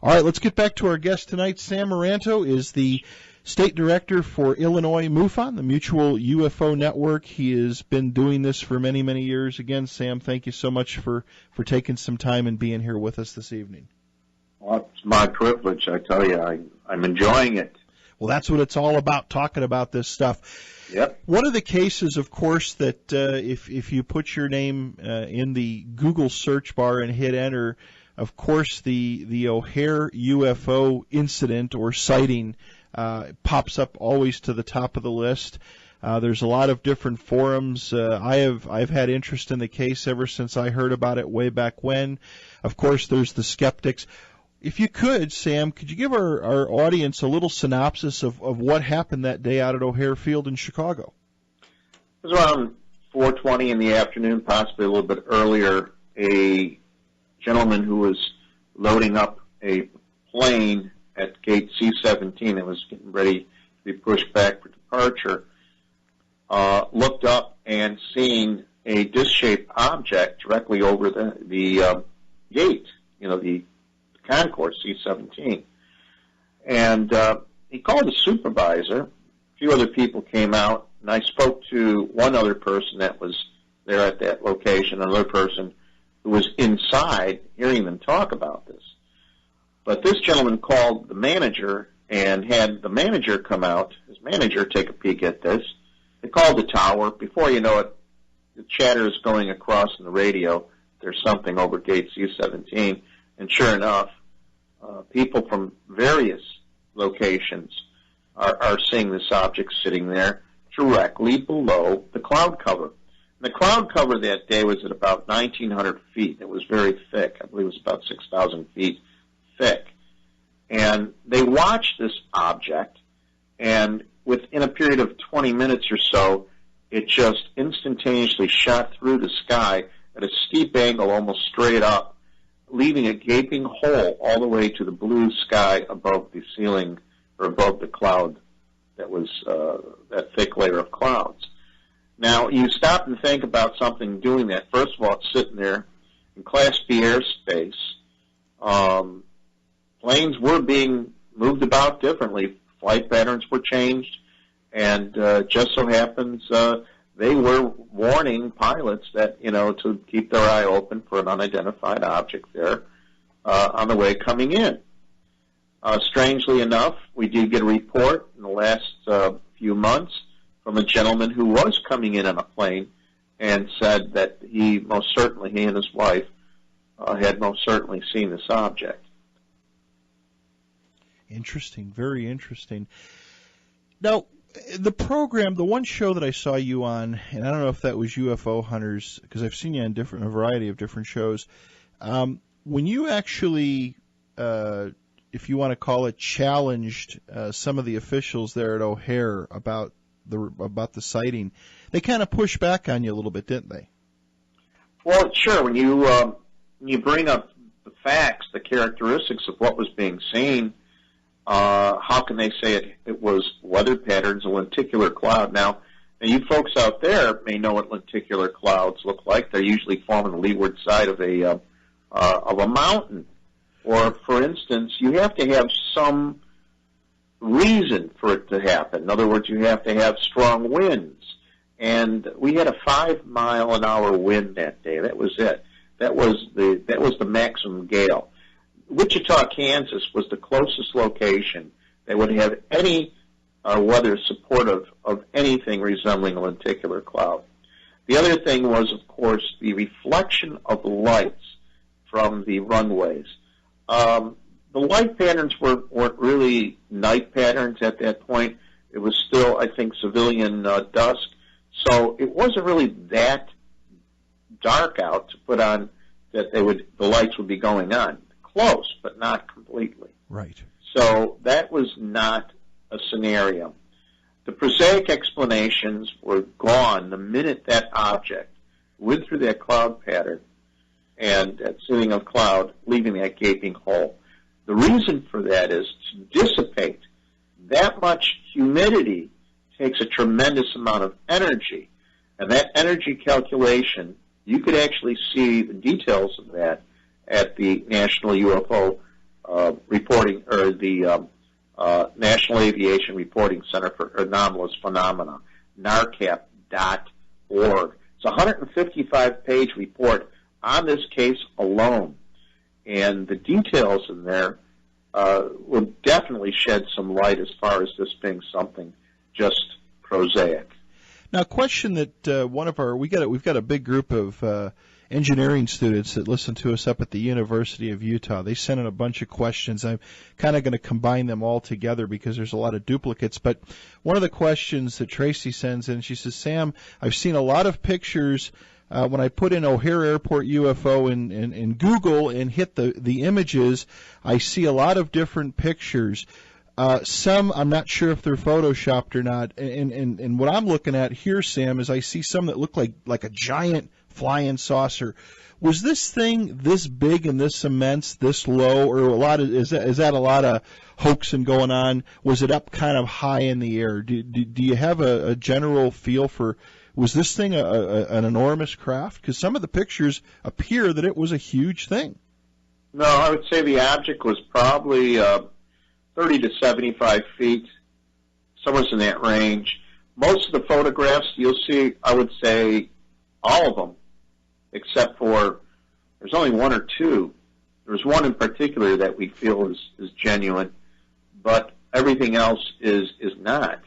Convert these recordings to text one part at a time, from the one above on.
All right, let's get back to our guest tonight. Sam Maranto is the State Director for Illinois MUFON, the Mutual UFO Network. He has been doing this for many, many years. Again, Sam, thank you so much for taking some time and being here with us this evening. Well, it's my privilege, I tell you. I'm enjoying it. Well, that's what it's all about, talking about this stuff. Yep. One of the cases, of course, that if you put your name in the Google search bar and hit enter, of course, the O'Hare UFO incident or sighting pops up always to the top of the list. There's a lot of different forums. I've had interest in the case ever since I heard about it way back when. Of course, there's the skeptics. If you could, Sam, could you give our audience a little synopsis of what happened that day out at O'Hare Field in Chicago? It was around 4:20 in the afternoon, possibly a little bit earlier. A gentleman who was loading up a plane at gate C-17 that was getting ready to be pushed back for departure looked up and seen a disc-shaped object directly over the gate, the concourse C-17. And he called the supervisor. A few other people came out, and I spoke to one other person that was there at that location, another person who was inside hearing them talk about this. But this gentleman called the manager and had the manager come out, his manager take a peek at this. They called the tower. Before you know it, the chatter is going across in the radio. There's something over gate C-17. And sure enough, people from various locations are seeing this object sitting there directly below the cloud cover. The cloud cover that day was at about 1,900 feet. It was very thick. I believe it was about 6,000 feet thick. And they watched this object, and within a period of 20 minutes or so, it just instantaneously shot through the sky at a steep angle, almost straight up, leaving a gaping hole all the way to the blue sky above the ceiling, or above the cloud that was that thick layer of clouds. Now, you stop and think about something doing that. First of all, it's sitting there in Class B airspace. Planes were being moved about differently. Flight patterns were changed, and just so happens they were warning pilots that, to keep their eye open for an unidentified object there on the way coming in. Strangely enough, we did get a report in the last few months from a gentleman who was coming in on a plane and said that he and his wife, had most certainly seen this object. Interesting, very interesting. Now, the program, the one show that I saw you on, and I don't know if that was UFO Hunters, because I've seen you on a variety of different shows. When you actually, if you want to call it, challenged some of the officials there at O'Hare about the sighting, they kind of pushed back on you a little bit, didn't they? Well, sure. When you bring up the facts, the characteristics of what was being seen, how can they say it was weather patterns, a lenticular cloud? Now, you folks out there may know what lenticular clouds look like. They usually form on the leeward side of a mountain. Or, for instance, you have to have some reason for it to happen. In other words, you have to have strong winds. And we had a 5-mile-an-hour wind that day. That was it. That was the maximum gale. Wichita, Kansas was the closest location that would have any weather supportive of anything resembling a lenticular cloud. The other thing was, of course, the reflection of the lights from the runways. The light patterns weren't really night patterns at that point. It was still, I think, civilian dusk. So it wasn't really that dark out to put on that the lights would be going on. Close, but not completely. Right. So that was not a scenario. The prosaic explanations were gone the minute that object went through that cloud pattern and that sitting of cloud, leaving that gaping hole. The reason for that is to dissipate. That much humidity takes a tremendous amount of energy. And that energy calculation, you could actually see the details of that at the National UFO reporting, or the National Aviation Reporting Center for Anomalous Phenomena, NARCAP.org. It's a 155-page report on this case alone, and the details in there will definitely shed some light as far as this being something just prosaic. Now, a question that we've got a big group of engineering students that listen to us up at the University of Utah. They sent in a bunch of questions. I'm kind of going to combine them all together because there's a lot of duplicates. But one of the questions that Tracy sends in, she says, Sam, I've seen a lot of pictures when I put in O'Hare Airport UFO in Google and hit the images. I see a lot of different pictures. Some I'm not sure if they're photoshopped or not. And what I'm looking at here, Sam, is I see some that look like a giant flying saucer. Was this thing this big and this immense, this low, or is that a lot of hoaxing going on? Was it up kind of high in the air? Do you have a general feel for, was this thing an enormous craft? Because some of the pictures appear that it was a huge thing. No, I would say the object was probably 30 to 75 feet, somewhere in that range. Most of the photographs you'll see, I would say all of them, except for there's only one or two. There's one in particular that we feel is genuine, but everything else is not.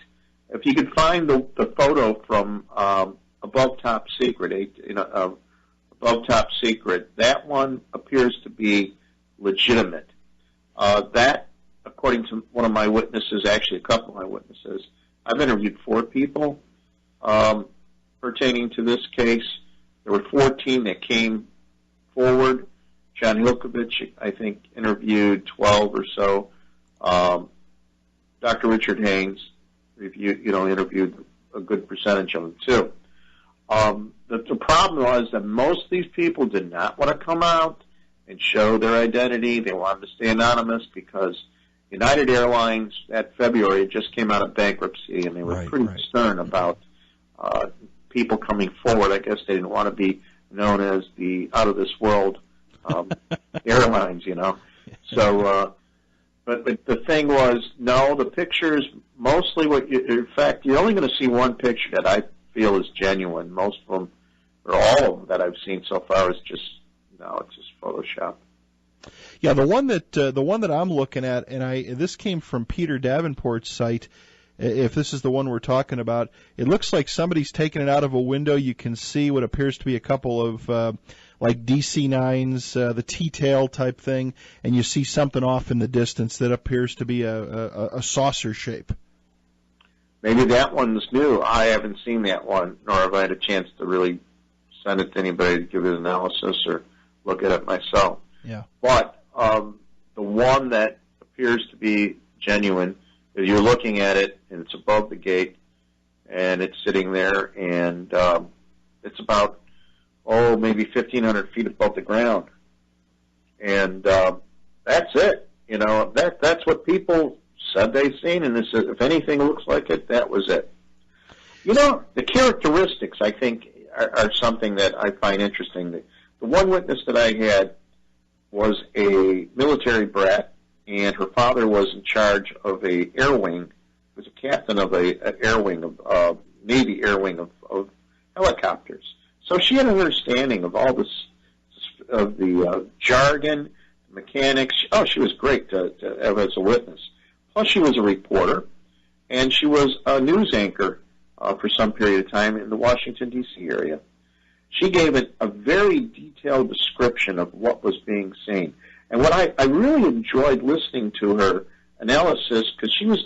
If you could find the photo from Above Top Secret, Above Top Secret, that one appears to be legitimate. That, according to one of my witnesses, actually a couple of my witnesses, I've interviewed 4 people pertaining to this case. There were 14 that came forward. John Hilkovich, I think, interviewed 12 or so. Dr. Richard Haynes interviewed a good percentage of them, too. The problem was that most of these people did not want to come out and show their identity. They wanted to stay anonymous because United Airlines that February just came out of bankruptcy, and they were pretty stern about people coming forward. I guess they didn't want to be known as the out-of-this-world airlines, So, but the thing was, no, the pictures, mostly in fact, you're only going to see one picture that I feel is genuine. Most of them, or all of them that I've seen so far, it's just Photoshop. Yeah, the one that I'm looking at, and this came from Peter Davenport's site. If this is the one we're talking about, it looks like somebody's taken it out of a window. You can see what appears to be a couple of like DC-9s, the T-tail type thing, and you see something off in the distance that appears to be a saucer shape. Maybe that one's new. I haven't seen that one, nor have I had a chance to really send it to anybody to give it analysis or look at it myself. Yeah. But the one that appears to be genuine is you're looking at it, and it's above the gate, and it's sitting there, and it's about, maybe 1,500 feet above the ground. And that's it. That's what people said they've seen, and if anything looks like it, that was it. The characteristics, I think, are something that I find interesting. The one witness that I had was a military brat, and her father was in charge of a air wing, was a captain of an air wing, of Navy air wing of helicopters. So she had an understanding of all this, of the jargon, mechanics. She was great to have as a witness. Plus, she was a reporter, and she was a news anchor for some period of time in the Washington, D.C. area. She gave it a very detailed description of what was being seen. And what I really enjoyed listening to her analysis, because she was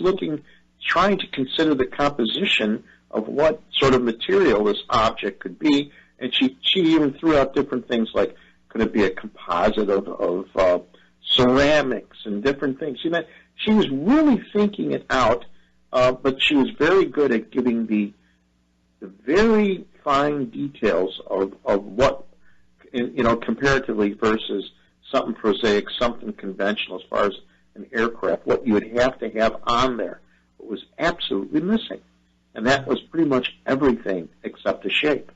trying to consider the composition of what sort of material this object could be, and she even threw out different things like, could it be a composite of ceramics and different things? She was really thinking it out, but she was very good at giving the very fine details of what, comparatively versus something prosaic, something conventional as far as an aircraft, what you would have to have on there. It was absolutely missing. And that was pretty much everything except the shape.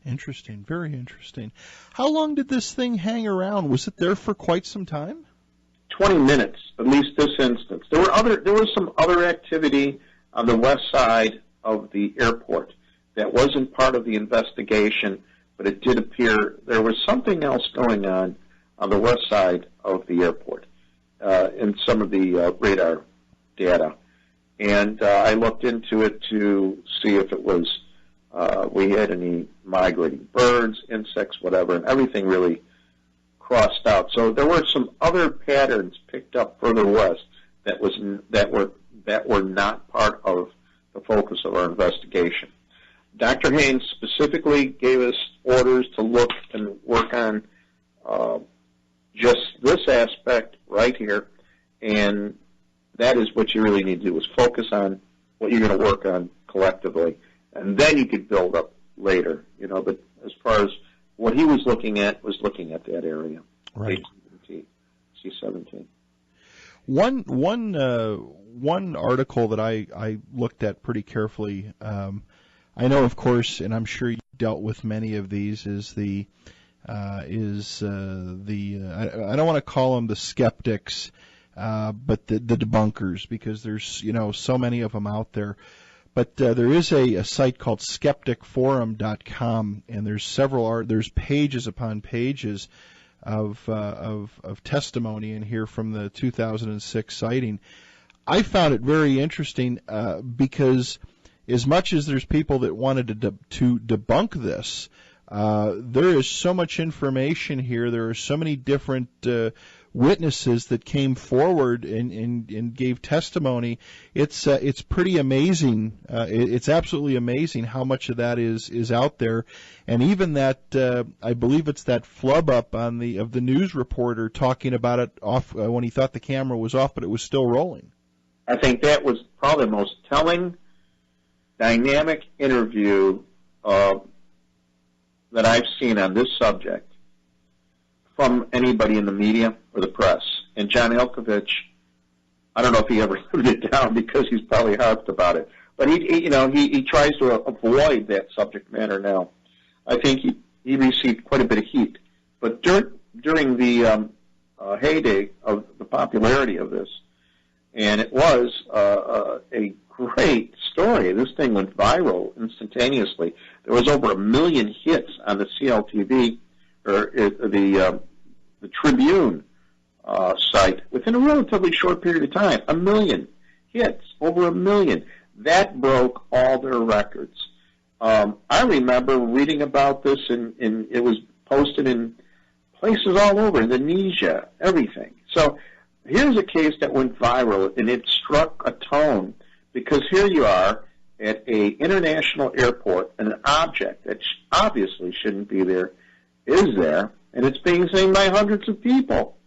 Interesting, very interesting. How long did this thing hang around? Was it there for quite some time? 20 minutes, at least this instance. There was some other activity on the west side of the airport that wasn't part of the investigation, but it did appear there was something else going on the west side of the airport in some of the radar data. And I looked into it to see if it was we had any migrating birds, insects, whatever, and everything really crossed out. So there were some other patterns picked up further west that were not part of the focus of our investigation. Dr. Haynes specifically gave us orders to look and work on just this aspect right here, and that is what you really need to do, is focus on what you're going to work on collectively, and then you could build up later, but as far as what he was looking at that area. Right. C-17. One article that I looked at pretty carefully, I know, of course, and I'm sure you dealt with many of these, I don't want to call them the skeptics, but the debunkers, because there's so many of them out there. But there is a site called skepticforum.com, and there's pages upon pages of testimony in here from the 2006 sighting. I found it very interesting because as much as there's people that wanted to debunk this, there is so much information here. There are so many different witnesses that came forward and gave testimony. It's pretty amazing. It's absolutely amazing how much of that is out there, and even that I believe it's that flub up of the news reporter talking about it off when he thought the camera was off, but it was still rolling. I think that was probably the most telling, dynamic interview that I've seen on this subject from anybody in the media or the press. And John Hilkovich, I don't know if he ever lived it down because he's probably harped about it, but he tries to avoid that subject matter now. I think he received quite a bit of heat. But during the heyday of the popularity of this, and it was a great story. This thing went viral instantaneously. There was over 1 million hits on the CLTV, or the Tribune site, within a relatively short period of time. 1 million hits, over 1 million. That broke all their records. I remember reading about this, and it was posted in places all over, Indonesia, everything. So here's a case that went viral, and it struck a tone, because here you are at a international airport, and an object that obviously shouldn't be there is there, and it's being seen by hundreds of people.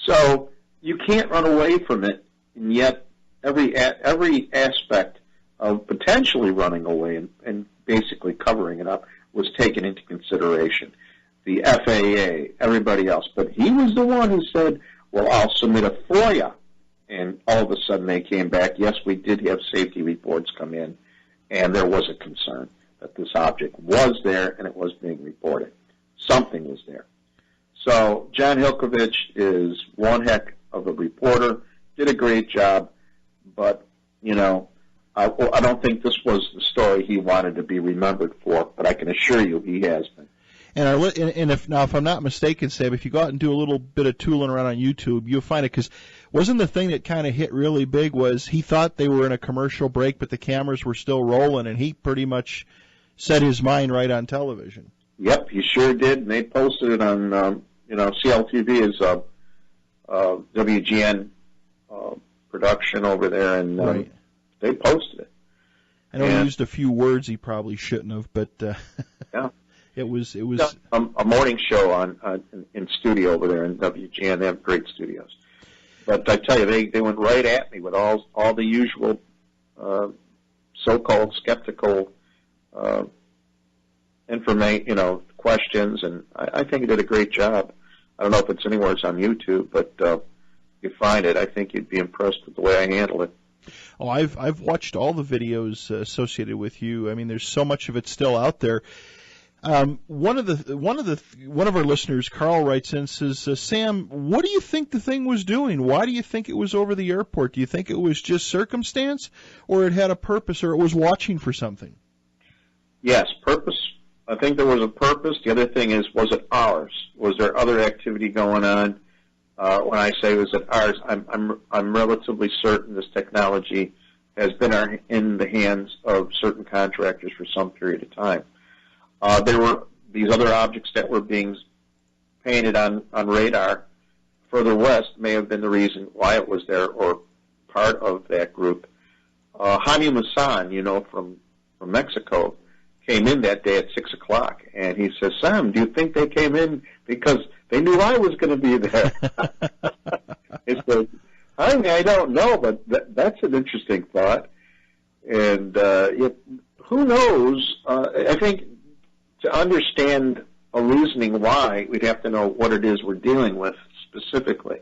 So you can't run away from it, and yet every aspect of potentially running away and basically covering it up was taken into consideration. The FAA, everybody else. But he was the one who said, well, I'll submit a FOIA. And all of a sudden they came back, yes, we did have safety reports come in, and there was a concern that this object was there and it was being reported. Something was there. So John Hilkovich is one heck of a reporter, did a great job, but, I don't think this was the story he wanted to be remembered for, but I can assure you he has been. And if I'm not mistaken, Sam, if you go out and do a little bit of tooling around on YouTube, you'll find it, because wasn't the thing that kind of hit really big was he thought they were in a commercial break, but the cameras were still rolling, and he pretty much said his mind right on television. Yep, he sure did, and they posted it on, CLTV is WGN production over there, and right. They posted it. I know he used a few words he probably shouldn't have, but yeah. It was a morning show in studio over there in WGN. They have great studios. But I tell you, they went right at me with all the usual so-called skeptical questions, and I think he did a great job. I don't know if it's anywhere on YouTube, but if you find it, I think you'd be impressed with the way I handle it. Oh, I've watched all the videos associated with you. I mean, there's so much of it still out there. One of our listeners, Carl, writes in and says, Sam, what do you think the thing was doing? Why do you think it was over the airport? Do you think it was just circumstance, or it had a purpose, or it was watching for something? Yes, purpose. I think there was a purpose. The other thing is, was it ours? Was there other activity going on? When I say was it ours, I'm relatively certain this technology has been in the hands of certain contractors for some period of time. There were these other objects that were being painted on radar further west may have been the reason why it was there, or part of that group. Jaime Maussan, from Mexico, came in that day at 6 o'clock, and he says, Sam, do you think they came in because they knew I was going to be there? He said, Jaime, I don't know, but that's an interesting thought. And who knows? I think to understand a reasoning why, we'd have to know what it is we're dealing with specifically.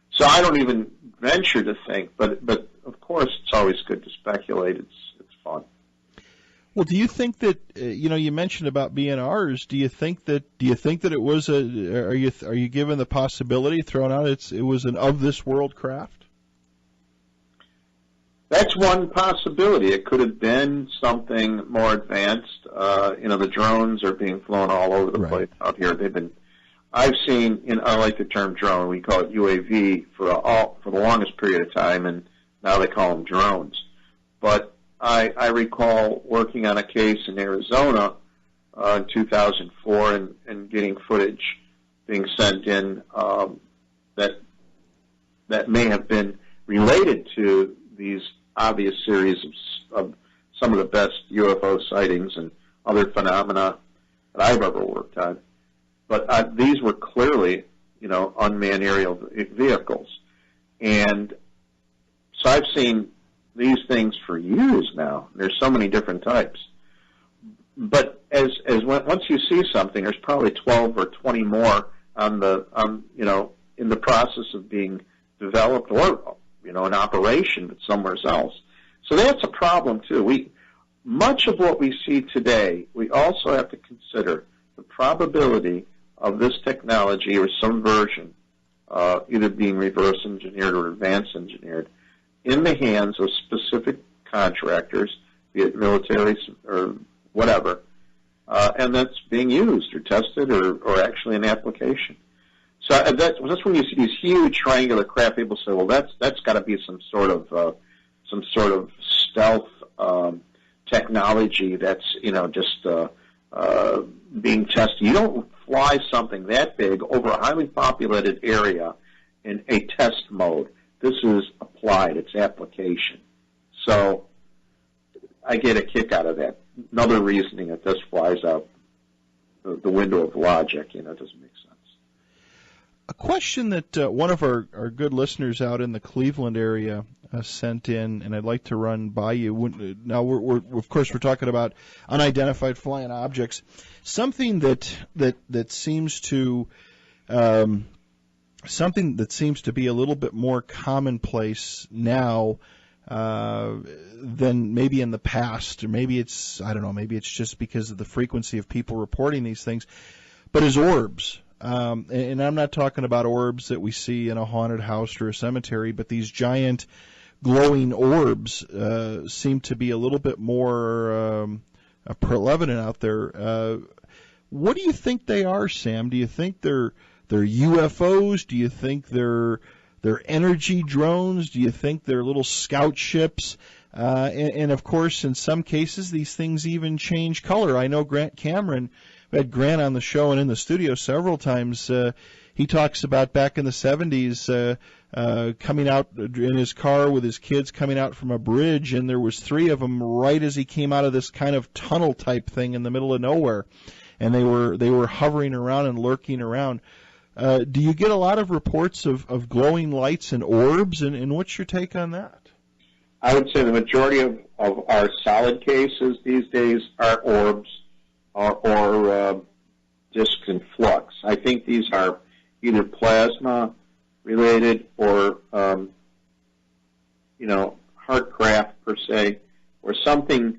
So I don't even venture to think, but of course it's always good to speculate. It's fun. Well, do you think that you mentioned about being ours? Do you think that it was are you given the possibility thrown out it was an of this world craft? That's one possibility. It could have been something more advanced. The drones are being flown all over the place out here. I've seen, I like the term drone. We call it UAV for the longest period of time, and now they call them drones. But I recall working on a case in Arizona in 2004 and getting footage being sent in that may have been related to these obvious series of some of the best UFO sightings and other phenomena that I've ever worked on. But these were clearly, unmanned aerial vehicles. And so I've seen these things for years now. There's so many different types. But once you see something, there's probably 12 or 20 more in the process of being developed, or in operation, but somewhere else. So that's a problem too. Much of what we see today, we also have to consider the probability of this technology or some version, either being reverse engineered or advanced engineered, in the hands of specific contractors, be it military or whatever, and that's being used or tested or actually in application. So that's when you see these huge triangular craft. People say, "Well, that's got to be some sort of stealth technology that's just being tested." You don't fly something that big over a highly populated area in a test mode. This is applied; it's application. So I get a kick out of that. Another reasoning that this flies out the window of logic. It doesn't make sense. A question that one of our good listeners out in the Cleveland area sent in, and I'd like to run by you. Now, we're of course we're talking about unidentified flying objects. Something that seems to be a little bit more commonplace now than maybe in the past, or maybe it's maybe it's just because of the frequency of people reporting these things, but is orbs. And I'm not talking about orbs that we see in a haunted house or a cemetery, but these giant glowing orbs seem to be a little bit more prevalent out there. What do you think they are, Sam? Do you think they're UFOs? Do you think they're energy drones? Do you think they're little scout ships? And of course, in some cases, these things even change color. I know Grant Cameron. We had Grant on the show and in the studio several times. He talks about back in the 70s coming out in his car with his kids coming out from a bridge, and there was 3 of them right as he came out of this kind of tunnel type thing in the middle of nowhere, and they were hovering around and lurking around. Do you get a lot of reports of glowing lights and orbs, and what's your take on that? I would say the majority of our solid cases these days are orbs or discs in flux. I think these are either plasma related or heart craft per se, or something.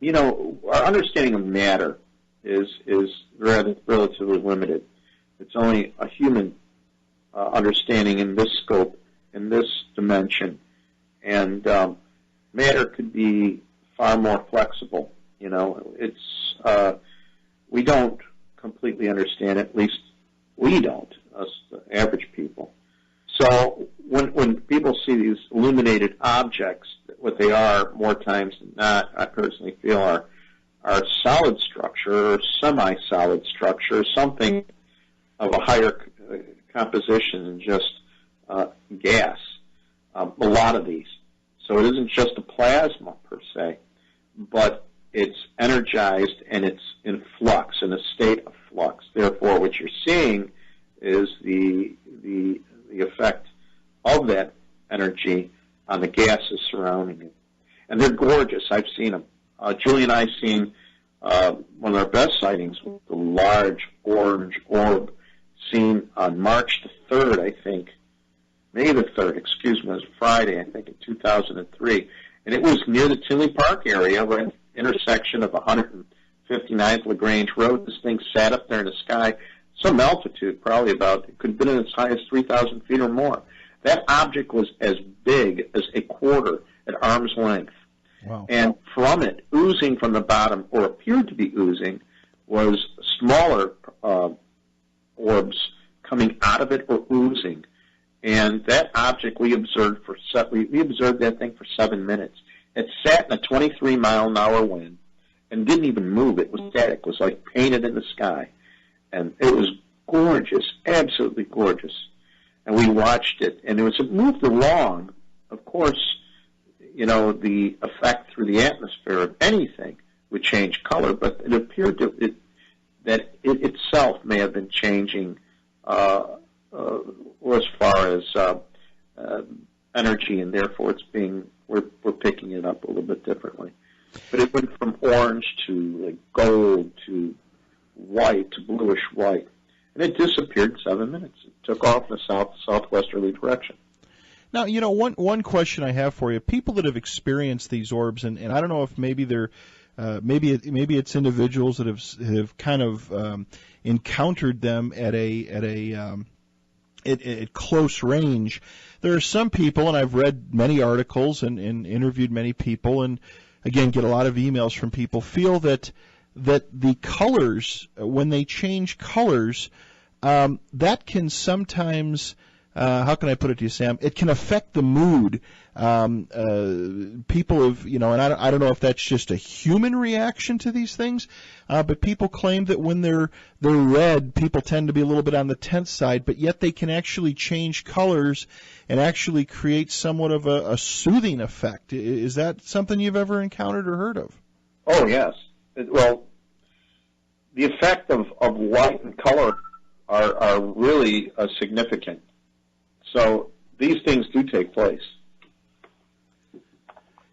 Our understanding of matter is rather relatively limited. It's only a human understanding in this scope, in this dimension, and matter could be far more flexible. You know, it's we don't completely understand it, at least we don't, us the average people. So when people see these illuminated objects, what they are more times than not, I personally feel are solid structure or semi-solid structure, something of a higher composition than just gas. A lot of these. So it isn't just a plasma per se, but it's energized and it's in flux, in a state of flux. Therefore, what you're seeing is the effect of that energy on the gases surrounding it. And they're gorgeous. I've seen them. Julie and I seen one of our best sightings with the large orange orb seen on March the 3rd, I think. May the 3rd, excuse me, it was Friday, I think, in 2003. And it was near the Tinley Park area, right at the intersection of 159th LaGrange Road. This thing sat up there in the sky, some altitude, probably about, it could have been as high as 3,000 feet or more. That object was as big as a quarter at arm's length. Wow. And from it, oozing from the bottom, or appeared to be oozing, was smaller orbs coming out of it or oozing. And that object we observed that thing for 7 minutes. It sat in a 23-mile-an-hour wind and didn't even move. It was static. It was like painted in the sky. And it was gorgeous, absolutely gorgeous. And we watched it. And as it moved along, of course, you know, the effect through the atmosphere of anything would change color, but it appeared that it itself may have been changing as far as energy, and therefore we're picking it up a little bit differently. But it went from orange to like gold to white to bluish white, and it disappeared in 7 minutes. It took off in a southwesterly direction. Now, you know, one question I have for you: people that have experienced these orbs, and I don't know if maybe they're maybe it's individuals that have kind of encountered them at close range. There are some people, and I've read many articles and interviewed many people, and again get a lot of emails from people, feel that the colors, when they change colors, that can sometimes, how can I put it to you, Sam? It can affect the mood. People have, you know, and I don't know if that's just a human reaction to these things, but people claim that when they're red, people tend to be a little bit on the tense side, but yet they can actually change colors and actually create somewhat of a soothing effect. Is that something you've ever encountered or heard of? Oh, yes. Well, the effect of light and color are really significant. So these things do take place.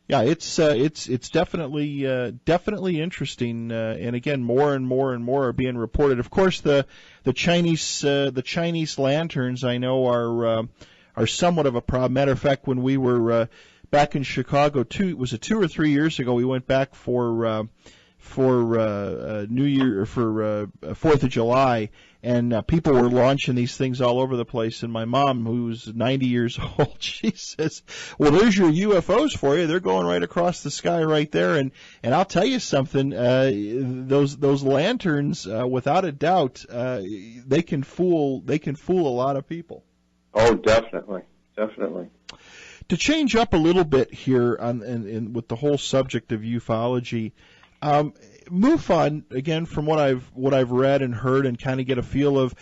Yeah, it's definitely interesting, and again, more and more and more are being reported. Of course, the Chinese lanterns I know are somewhat of a problem. Matter of fact, when we were back in Chicago, 2 or 3 years ago, we went back for New Year, for 4th of July, and people were launching these things all over the place. And my mom, who's 90 years old, she says, "Well, there's your UFOs for you. They're going right across the sky right there." And I'll tell you something, those lanterns, without a doubt, they can fool a lot of people. Oh, definitely. To change up a little bit here on with the whole subject of ufology, MUFON, again, from what I've read and heard and kind of get a feel of,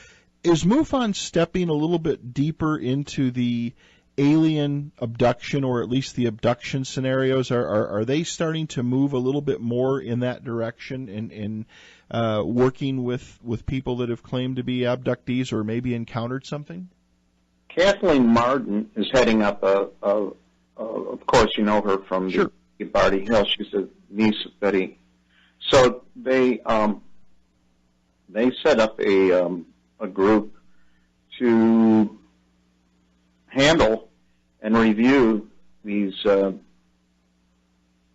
is MUFON stepping a little bit deeper into the alien abduction, or at least the abduction scenarios? Are they starting to move a little bit more in that direction in working with people that have claimed to be abductees or maybe encountered something? Kathleen Martin is heading up of course you know her from Sure. the Barty Hill. She's a niece of Betty. So they set up a group to handle and review these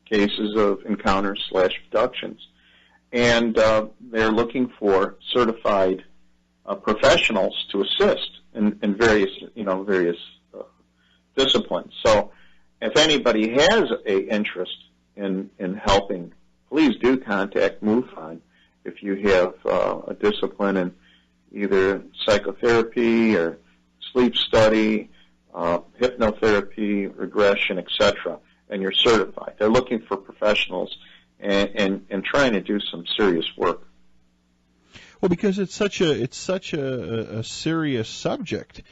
cases of encounters / abductions. and they're looking for certified professionals to assist in various disciplines. So, if anybody has a interest in helping, please do contact MUFON if you have a discipline in either psychotherapy or sleep study, hypnotherapy, regression, etc., and you're certified. They're looking for professionals and trying to do some serious work. Well, because it's such a serious subject.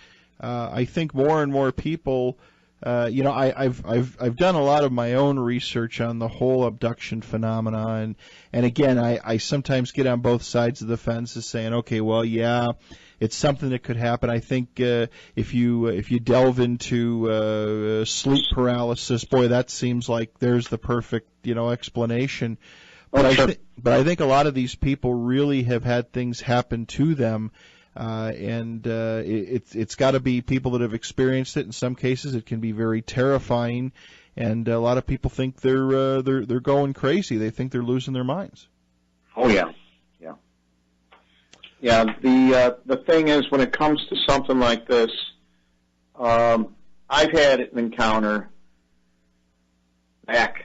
I think more and more people, I've done a lot of my own research on the whole abduction phenomena, and again, I sometimes get on both sides of the fence as saying, okay, well, yeah, it's something that could happen. I think if you delve into sleep paralysis, boy, that seems like there's the perfect explanation. But I think a lot of these people really have had things happen to them. And it's got to be people that have experienced it. In some cases, it can be very terrifying, and a lot of people think they're going crazy. They think they're losing their minds. Oh yeah. The thing is, when it comes to something like this, I've had an encounter back,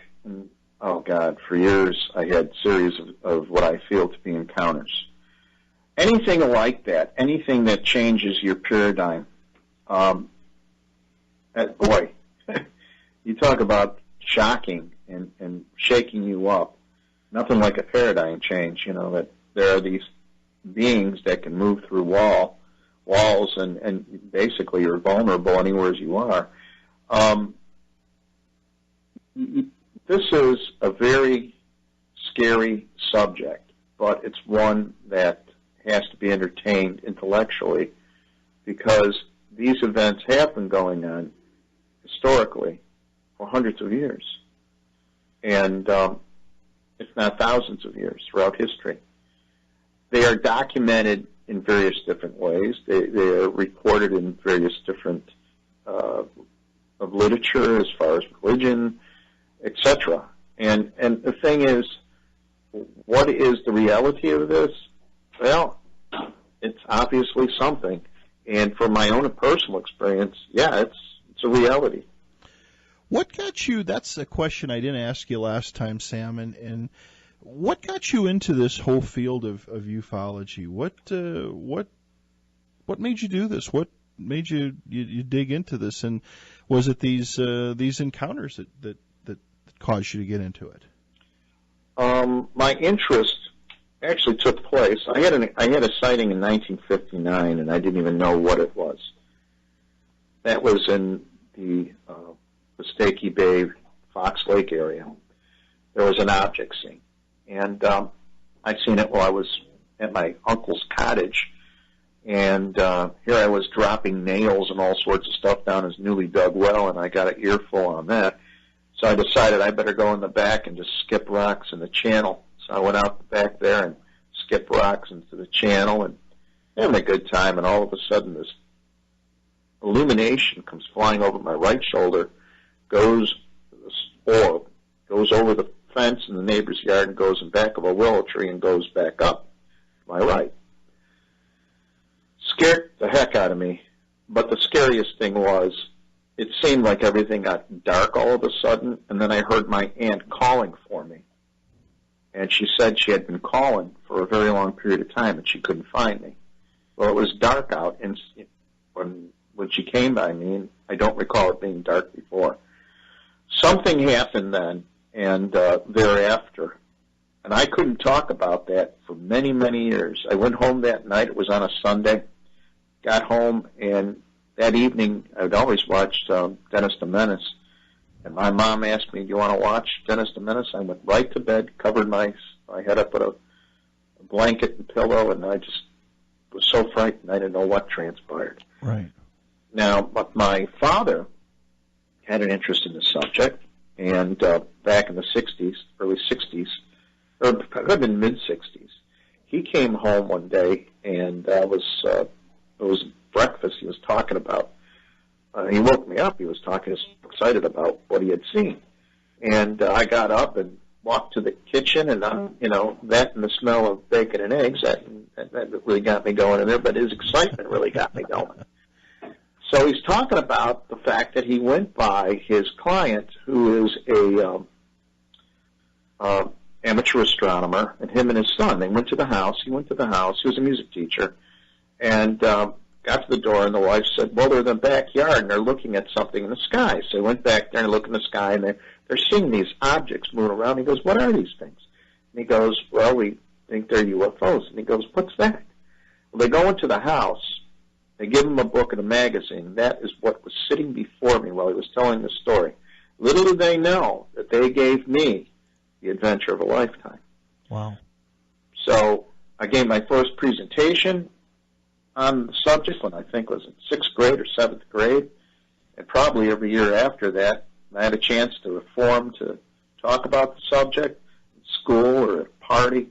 for years. I had series of what I feel to be encounters. Anything like that, anything that changes your paradigm, boy, you talk about shocking and shaking you up. Nothing like a paradigm change, that there are these beings that can move through walls and basically you're vulnerable anywhere as you are. This is a very scary subject, but it's one that has to be entertained intellectually because these events have been going on historically for hundreds of years, and if not thousands of years throughout history. They are documented in various different ways. They are reported in various different of literature as far as religion, etc. And the thing is, what is the reality of this? Well, it's obviously something. And from my own personal experience, yeah, it's a reality. What got you, that's a question I didn't ask you last time, Sam, and what got you into this whole field of ufology? What made you do this? What made you dig into this? And was it these encounters that caused you to get into it? My interest actually took place. I had a sighting in 1959, and I didn't even know what it was. That was in the Mistakey Bay, Fox Lake area. There was an object seen, and I seen it while I was at my uncle's cottage, and here I was dropping nails and all sorts of stuff down his newly dug well, and I got an earful on that. So I decided I better go in the back and just skip rocks in the channel. So I went out the back there and skipped rocks into the channel and having a good time. And all of a sudden, this illumination comes flying over my right shoulder, goes over the fence in the neighbor's yard and goes in back of a willow tree and goes back up to my right. Scared the heck out of me. But the scariest thing was, it seemed like everything got dark all of a sudden, and then I heard my aunt calling for me. And she said she had been calling for a very long period of time, and she couldn't find me. Well, it was dark out, and when she came by me, and I don't recall it being dark before. Something happened then and thereafter, and I couldn't talk about that for many, many years. I went home that night. It was on a Sunday. Got home, and that evening, I'd always watched Dennis the Menace, and my mom asked me, do you want to watch Dennis the Menace? I went right to bed, covered my head up with a blanket and pillow, and I just was so frightened I didn't know what transpired. Right. Now, but my father had an interest in the subject, and back in the 60s, early 60s, or it could have been mid-60s, he came home one day, and it was breakfast he was talking about. He woke me up. He was talking excited about what he had seen. And I got up and walked to the kitchen, and that and the smell of bacon and eggs, that really got me going in there, but his excitement really got me going. So he's talking about the fact that he went by his client, who is a amateur astronomer, and him and his son. They went to the house. He went to the house. He was a music teacher, and got to the door, and the wife said, well, they're in the backyard, and they're looking at something in the sky. So he went back there and looked in the sky, and they're seeing these objects moving around. He goes, what are these things? And he goes, well, we think they're UFOs. And he goes, what's that? Well, they go into the house. They give him a book and a magazine. That is what was sitting before me while he was telling the story. Little did they know that they gave me the adventure of a lifetime. Wow. So I gave my first presentation on the subject when I think was in 6th grade or 7th grade, and probably every year after that, I had a chance to reform to talk about the subject at school or at a party.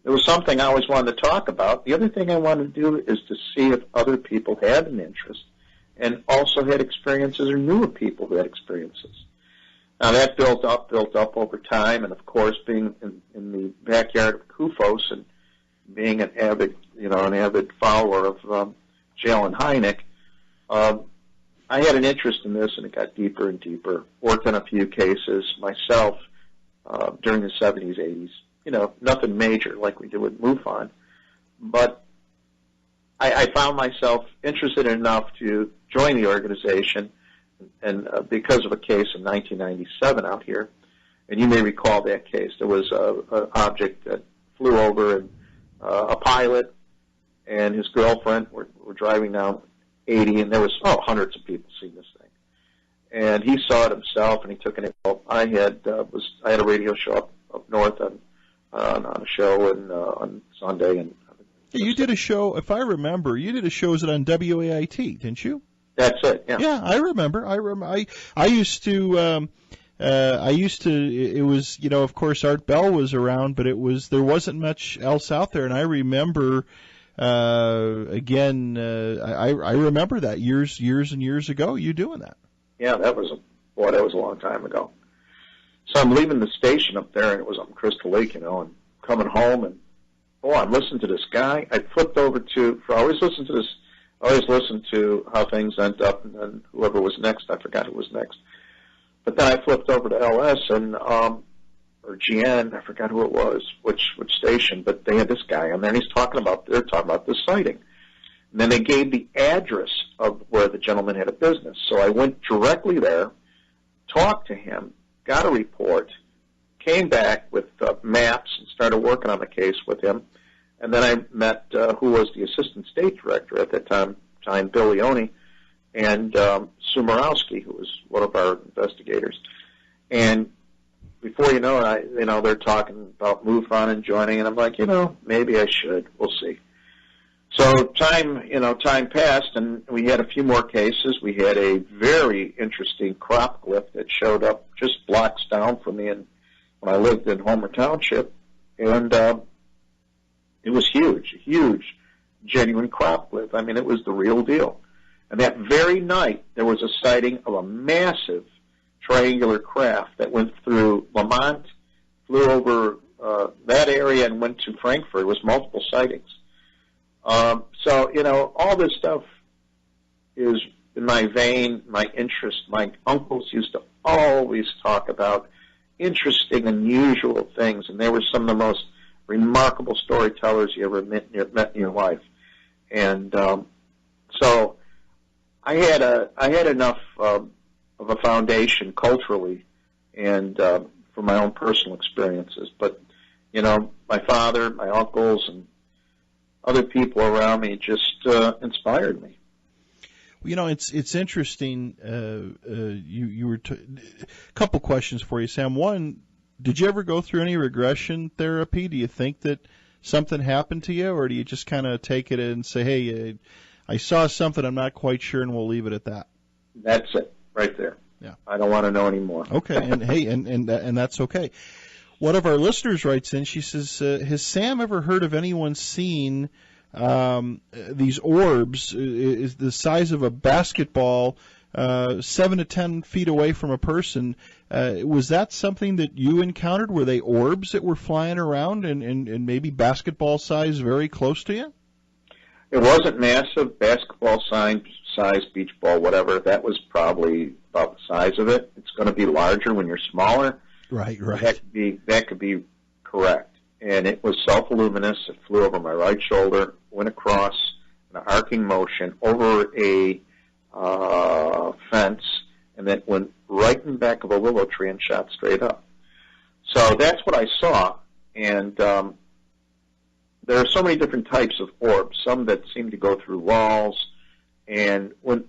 It was something I always wanted to talk about. The other thing I wanted to do is to see if other people had an interest and also had experiences or knew of people who had experiences. Now, that built up over time, and, of course, being in the backyard of Kufos and being an avid follower of J.L. Hynek, I had an interest in this, and it got deeper and deeper. Worked on a few cases myself during the 70s, 80s. Nothing major like we did with MUFON, but I found myself interested enough to join the organization, and because of a case in 1997 out here, and you may recall that case. There was an object that flew over, and a pilot and his girlfriend were driving down 80, and there was hundreds of people seeing this thing. And he saw it himself, and he took an. I had a radio show up north on a show on Sunday, and you did a show. If I remember, you did a show. Was it on WAIT? Didn't you? That's it. Yeah. Yeah, I remember. I used to. It was, of course, Art Bell was around, but there wasn't much else out there. And I remember, I remember that years and years ago, you doing that. Yeah, that was a long time ago. So I'm leaving the station up there, and it was on Crystal Lake, and coming home, and I'm listening to this guy. I flipped over to, I always listen to how things end up, and then whoever was next, I forgot who was next. But then I flipped over to LS and or GN, I forgot who it was, which station, but they had this guy on there, and they're talking about this sighting. And then they gave the address of where the gentleman had a business. So I went directly there, talked to him, got a report, came back with maps, and started working on the case with him. And then I met who was the assistant state director at that time, Bill Leone, and Sue Morawski, who was one of our investigators. And before you know it, they're talking about MUFON and joining, and I'm like, maybe I should. We'll see. So time passed, and we had a few more cases. We had a very interesting crop glyph that showed up just blocks down from me when I lived in Homer Township, and it was huge, genuine crop glyph. I mean, it was the real deal. And that very night, there was a sighting of a massive triangular craft that went through Lamont, flew over that area, and went to Frankfurt. It was multiple sightings. So, all this stuff is in my vein, my interest. My uncles used to always talk about interesting, unusual things, and they were some of the most remarkable storytellers you ever met in your life. And so I had enough of a foundation culturally and for my own personal experiences. But, my father, my uncles, and other people around me just inspired me. Well, it's interesting. You were a couple questions for you, Sam. One, did you ever go through any regression therapy? Do you think that something happened to you, or do you just kind of take it and say, "Hey, I saw something. I'm not quite sure," and we'll leave it at that? That's it, right there. Yeah. I don't want to know anymore. Okay, and hey, and that's okay. One of our listeners writes in. She says, "Has Sam ever heard of anyone seeing these orbs? Is the size of a basketball 7 to 10 feet away from a person. Was that something that you encountered? Were they orbs that were flying around and maybe basketball size, very close to you? It wasn't massive, basketball size, beach ball, whatever. That was probably about the size of it. It's going to be larger when you're smaller. Right. That could be correct. And it was self-luminous. It flew over my right shoulder, went across an arcing motion over a fence, and then went right in the back of a willow tree and shot straight up. So that's what I saw. And there are so many different types of orbs, some that seem to go through walls. And what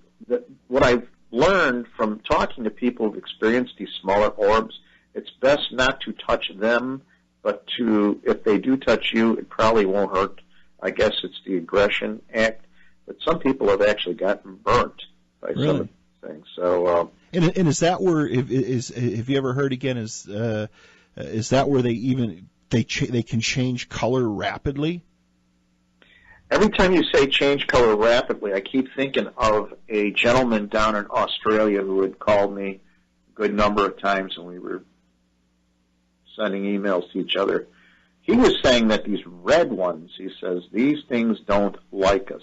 I've learned from talking to people who've experienced these smaller orbs, it's best not to touch them, but if they do touch you, it probably won't hurt. I guess it's the aggression act. But some people have actually gotten burnt by some of these things. So, and is that where have you ever heard again? Is that where they can change color rapidly? Every time you say change color rapidly, I keep thinking of a gentleman down in Australia who had called me a good number of times, and we were sending emails to each other. He was saying that these red ones, he says, these things don't like us.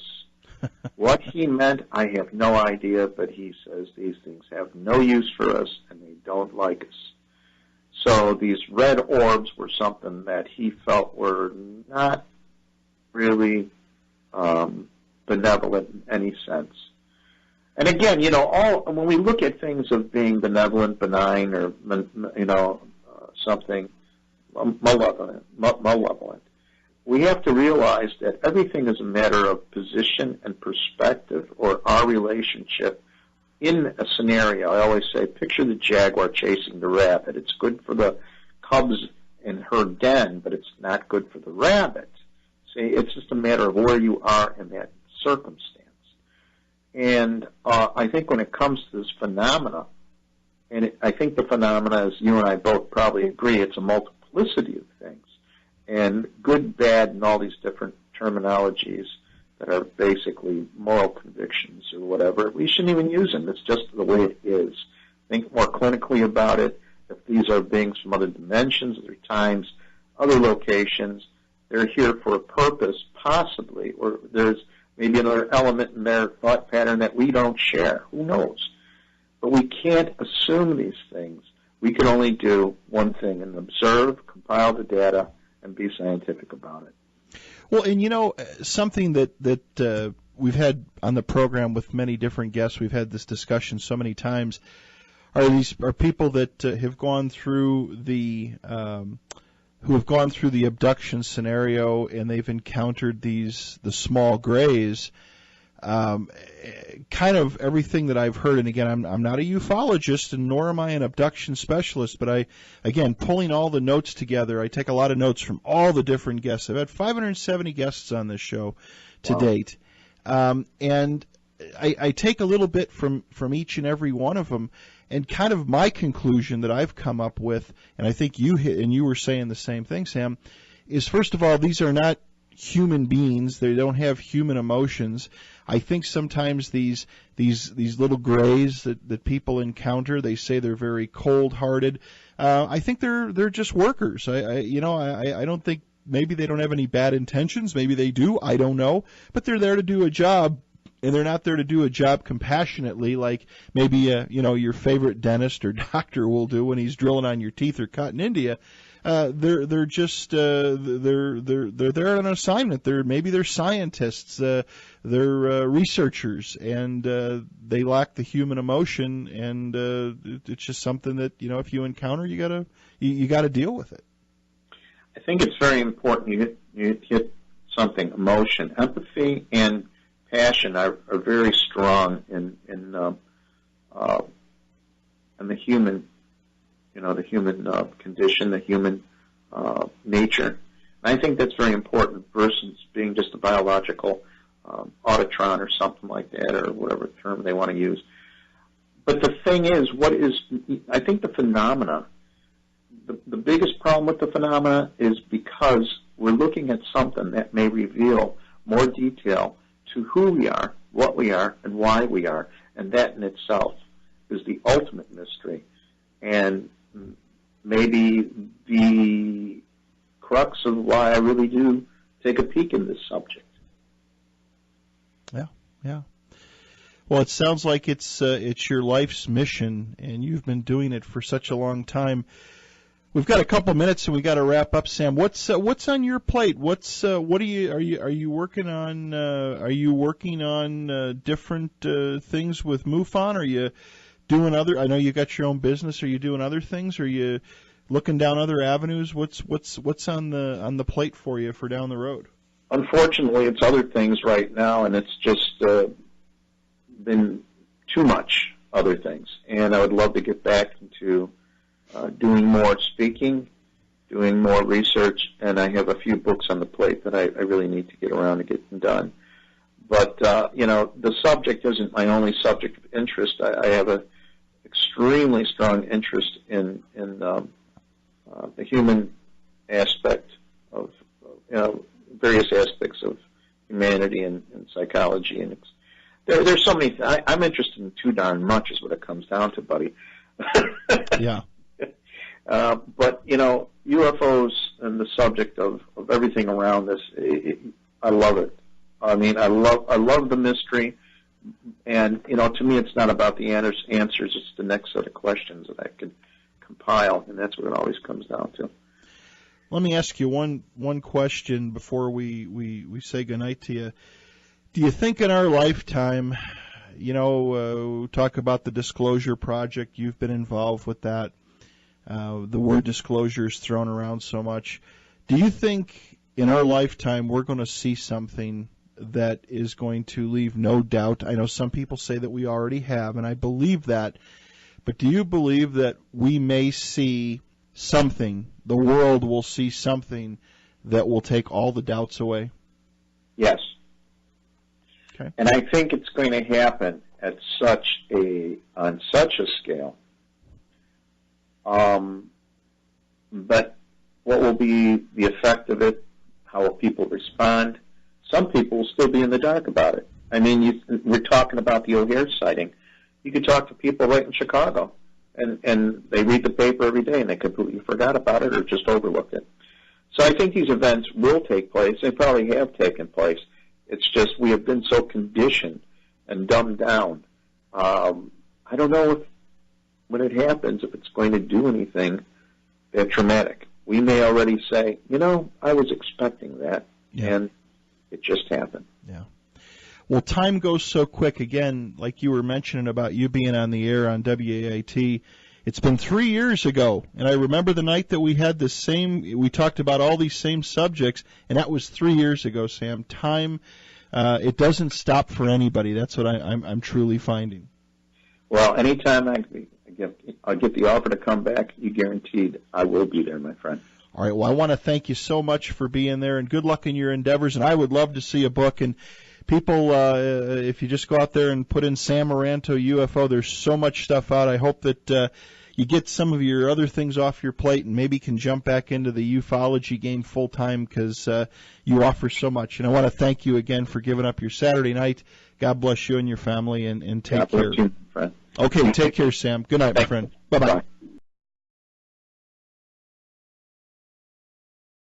What he meant, I have no idea, but he says these things have no use for us and they don't like us. So these red orbs were something that he felt were not really benevolent in any sense. And again, when we look at things of being benevolent, benign, or something malevolent, we have to realize that everything is a matter of position and perspective, or our relationship in a scenario. I always say, picture the jaguar chasing the rabbit. It's good for the cubs in her den, but it's not good for the rabbit. See, it's just a matter of where you are in that circumstance. And I think when it comes to this phenomena, I think the phenomena, as you and I both probably agree, it's a multiplicity of things. And good, bad, and all these different terminologies that are basically moral convictions or whatever, we shouldn't even use them. It's just the way it is. Think more clinically about it. If these are beings from other dimensions, other times, other locations, they're here for a purpose, possibly, or there's maybe another element in their thought pattern that we don't share. Who knows? But we can't assume these things. We can only do one thing, and observe, compile the data, and be scientific about it. Well, and something that we've had on the program with many different guests, we've had this discussion so many times, are people that have gone through the abduction scenario, and they've encountered the small grays. Kind of everything that I've heard, and again, I'm not a ufologist, and nor am I an abduction specialist, but pulling all the notes together, I take a lot of notes from all the different guests. I've had 570 guests on this show to date, and I take a little bit from each and every one of them, and kind of my conclusion that I've come up with, and I think you were saying the same thing, Sam, is first of all, these are not human beings. They don't have human emotions. I think sometimes these little grays that people encounter, they say they're very cold-hearted. I think they're just workers. I don't think, maybe they don't have any bad intentions. Maybe they do. I don't know. But they're there to do a job, and they're not there to do a job compassionately, like maybe your favorite dentist or doctor will do when he's drilling on your teeth or cutting into you. They're there on an assignment. They're scientists. They're researchers, and they lack the human emotion. And it's just something that if you encounter, you gotta deal with it. I think it's very important. You hit something. Emotion, empathy, and passion are very strong in the human. The human condition, the human nature. And I think that's very important versus being just a biological autotron or something like that, or whatever term they want to use. But the thing is, I think the phenomena, the biggest problem with the phenomena is because we're looking at something that may reveal more detail to who we are, what we are, and why we are. and that in itself is the ultimate mystery, and maybe the crux of why I really do take a peek in this subject. Yeah. Well, it sounds like it's your life's mission, and you've been doing it for such a long time. We've got a couple minutes, and we got to wrap up, Sam. What's on your plate? What are you working on? Are you working on different things with MUFON? Are you doing other? I know you got your own business. Are you doing other things? Are you looking down other avenues? What's on the plate for you for down the road? Unfortunately, it's other things right now, and it's just been too much other things. And I would love to get back into doing more speaking, doing more research, and I have a few books on the plate that I really need to get around to getting done. But, the subject isn't my only subject of interest. I have an extremely strong interest in the human aspect of, various aspects of humanity and psychology. And there's so many I'm interested in too darn much is what it comes down to, buddy. Yeah. But, UFOs and the subject of everything around this, I love it. I mean, I love the mystery. And, to me, it's not about the answers. It's the next set of questions that I can compile, and that's what it always comes down to. Let me ask you one question before we say goodnight to you. Do you think in our lifetime, talk about the Disclosure Project, you've been involved with that, the word disclosure is thrown around so much. Do you think in our lifetime we're going to see something that is going to leave no doubt? I know some people say that we already have, and I believe that. But do you believe that we may see something, the world will see something that will take all the doubts away? Yes. Okay. And I think it's going to happen on such a scale. But what will be the effect of it? How will people respond? Some people will still be in the dark about it. I mean, we're talking about the O'Hare sighting. You could talk to people right in Chicago, and they read the paper every day, and they completely forgot about it or just overlooked it. So I think these events will take place. They probably have taken place. It's just we have been so conditioned and dumbed down. I don't know if when it happens, if it's going to do anything that traumatic. We may already say, I was expecting that, and it just happened. Yeah. Well, time goes so quick. Again, like you were mentioning about you being on the air on WAIT, it's been 3 years ago, and I remember the night that we had we talked about all these same subjects, and that was 3 years ago, Sam. Time, it doesn't stop for anybody. That's what I'm truly finding. Well, anytime I get the offer to come back, you guaranteed I will be there, my friend. All right. Well, I want to thank you so much for being there, and good luck in your endeavors. And I would love to see a book. And people, if you just go out there and put in Sam Maranto UFO, there's so much stuff out. I hope that you get some of your other things off your plate and maybe can jump back into the ufology game full time because you offer so much. And I want to thank you again for giving up your Saturday night. God bless you and your family, and take care. You, friend. Okay, take care, Sam. Good night, my friend. Bye-bye.